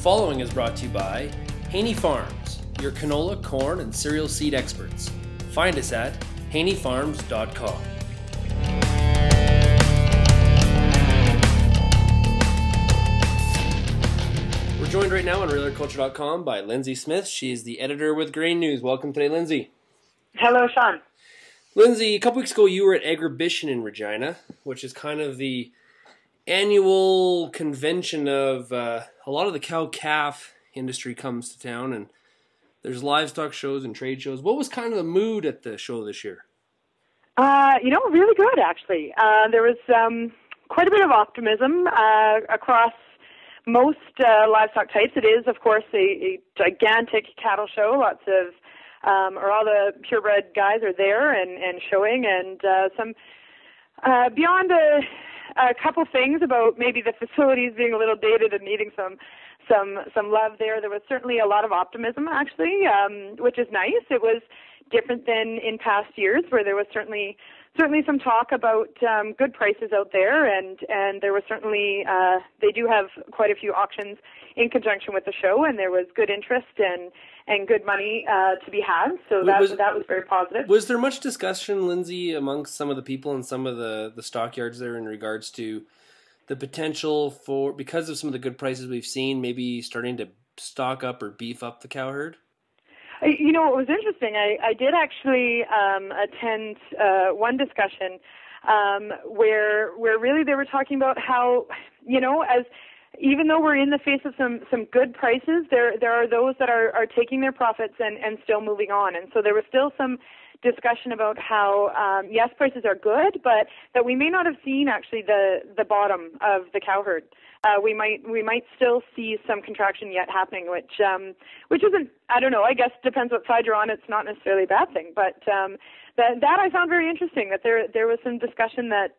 following is brought to you by Haney Farms, your canola, corn, and cereal seed experts. Find us at haneyfarms.com. We're joined right now on RealAgriculture.com by Lyndsey Smith. She is the editor with Grainews. Welcome today, Lyndsey. Hello, Sean. Lyndsey, a couple weeks ago you were at Agribition in Regina, which is kind of the annual convention of a lot of the cow-calf industry comes to town, and there's livestock shows and trade shows. What was kind of the mood at the show this year? Really good, actually. There was quite a bit of optimism across most livestock types. It is, of course, a gigantic cattle show. Lots of, all the purebred guys are there and showing, and some beyond a couple things about maybe the facilities being a little dated and needing some love there. There was certainly a lot of optimism, actually, which is nice. It was different than in past years, where there was certainly some talk about good prices out there, and there was certainly they do have quite a few auctions in conjunction with the show, and there was good interest and good money to be had. So that was very positive. Was there much discussion, Lyndsey, amongst some of the people in some of the stockyards there in regards to the potential for, because of some of the good prices we've seen, maybe starting to stock up or beef up the cow herd? You know, it was interesting. I did actually attend one discussion where really they were talking about how, as even though we're in the face of some good prices, there are those that are taking their profits and still moving on. And so there was still some discussion about how, yes, prices are good, but that we may not have seen actually the bottom of the cow herd. We might still see some contraction yet happening, which isn't, I don't know, I guess depends what side you're on. It's not necessarily a bad thing, but that I found very interesting, that there was some discussion that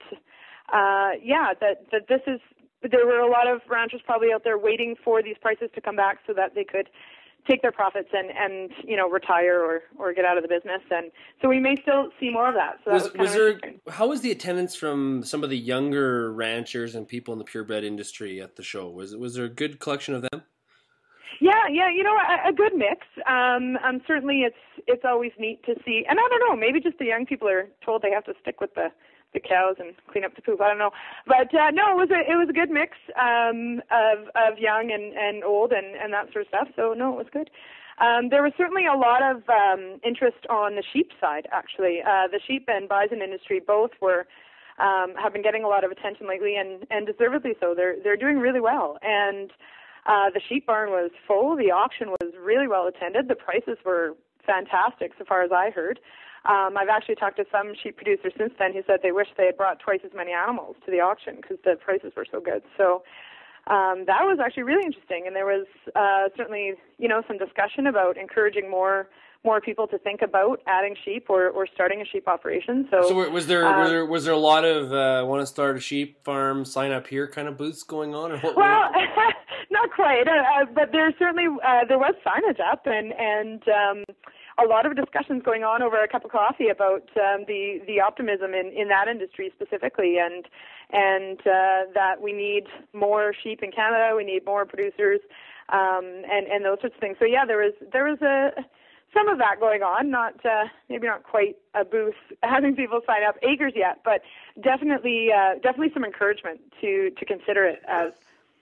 this is, there were a lot of ranchers probably out there waiting for these prices to come back so that they could take their profits and retire or get out of the business, and so we may still see more of that. So how was the attendance from some of the younger ranchers and people in the purebred industry at the show? Was there a good collection of them? Yeah, a good mix. Certainly it's always neat to see, and I don't know, maybe just the young people are told they have to stick with the cows and clean up the poop. I don't know, but no, it was a good mix of young and old and that sort of stuff. So no, it was good. There was certainly a lot of interest on the sheep side. Actually, the sheep and bison industry both have been getting a lot of attention lately, and deservedly so. They're doing really well, and the sheep barn was full. The auction was really well attended. The prices were fantastic, so far as I heard. I've actually talked to some sheep producers since then who said they wish they had brought twice as many animals to the auction because the prices were so good. So that was actually really interesting, and there was certainly some discussion about encouraging more people to think about adding sheep or starting a sheep operation. So was there a lot of want to start a sheep farm, sign up here kind of booths going on? Or well, not quite, but there certainly there was signage up and a lot of discussions going on over a cup of coffee about the optimism in that industry specifically, and that we need more sheep in Canada, we need more producers, and those sorts of things. So yeah, there was some of that going on. Maybe not quite a booth having people sign up acres yet, but definitely some encouragement to consider it as.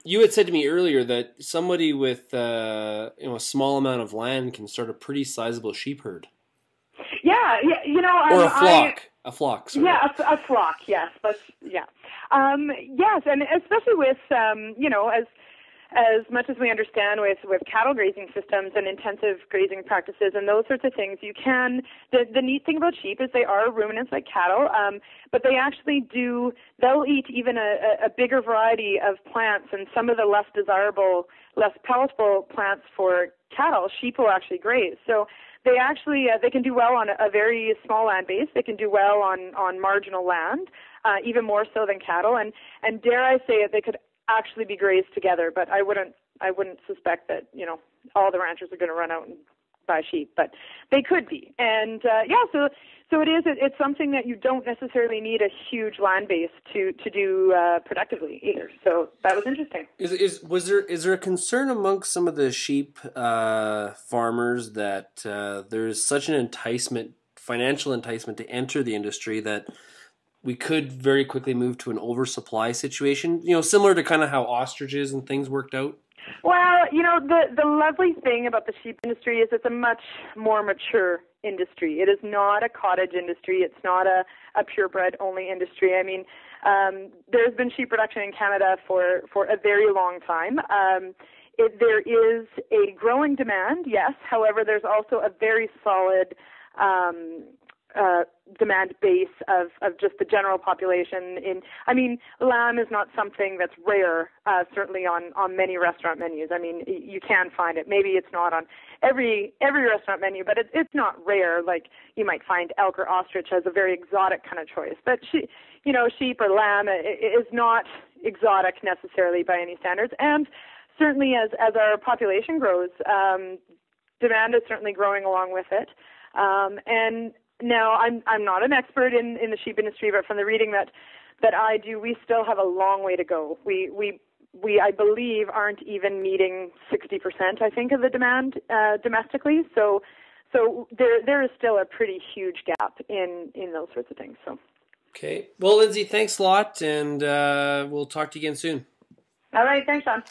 You had said to me earlier that somebody with a small amount of land can start a pretty sizable sheep herd. Yeah, or a flock. Sorry. Yeah, a flock. Yes, yes, and especially with as much as we understand with cattle grazing systems and intensive grazing practices and those sorts of things, you can, the neat thing about sheep is they are ruminants like cattle, but they actually they'll eat even a bigger variety of plants, and some of the less desirable, less palatable plants for cattle, sheep will actually graze. So they actually, they can do well on a very small land base. They can do well on marginal land, even more so than cattle, and dare I say it, they could actually be grazed together, but I wouldn't suspect that all the ranchers are going to run out and by sheep, but they could be. And so it is. It's something that you don't necessarily need a huge land base to do productively either. So that was interesting. Is there a concern amongst some of the sheep farmers that there's such an financial enticement to enter the industry that we could very quickly move to an oversupply situation? Similar to kind of how ostriches and things worked out. Well, the lovely thing about the sheep industry is it's a much more mature industry. It is not a cottage industry. It's not a purebred only industry. I mean, there's been sheep production in Canada for a very long time. There is a growing demand, yes. However, there's also a very solid demand base of just the general population. Lamb is not something that's rare, certainly on many restaurant menus. I mean, you can find it. Maybe it's not on every restaurant menu, but it's not rare. Like you might find elk or ostrich as a very exotic kind of choice. But sheep or lamb is not exotic necessarily by any standards. And certainly as our population grows, demand is certainly growing along with it. And now, I'm not an expert in the sheep industry, but from the reading that I do, we still have a long way to go. We I believe aren't even meeting 60%, I think, of the demand domestically. So there is still a pretty huge gap in those sorts of things. So. Okay. Well, Lyndsey, thanks a lot, and we'll talk to you again soon. All right. Thanks, Sean.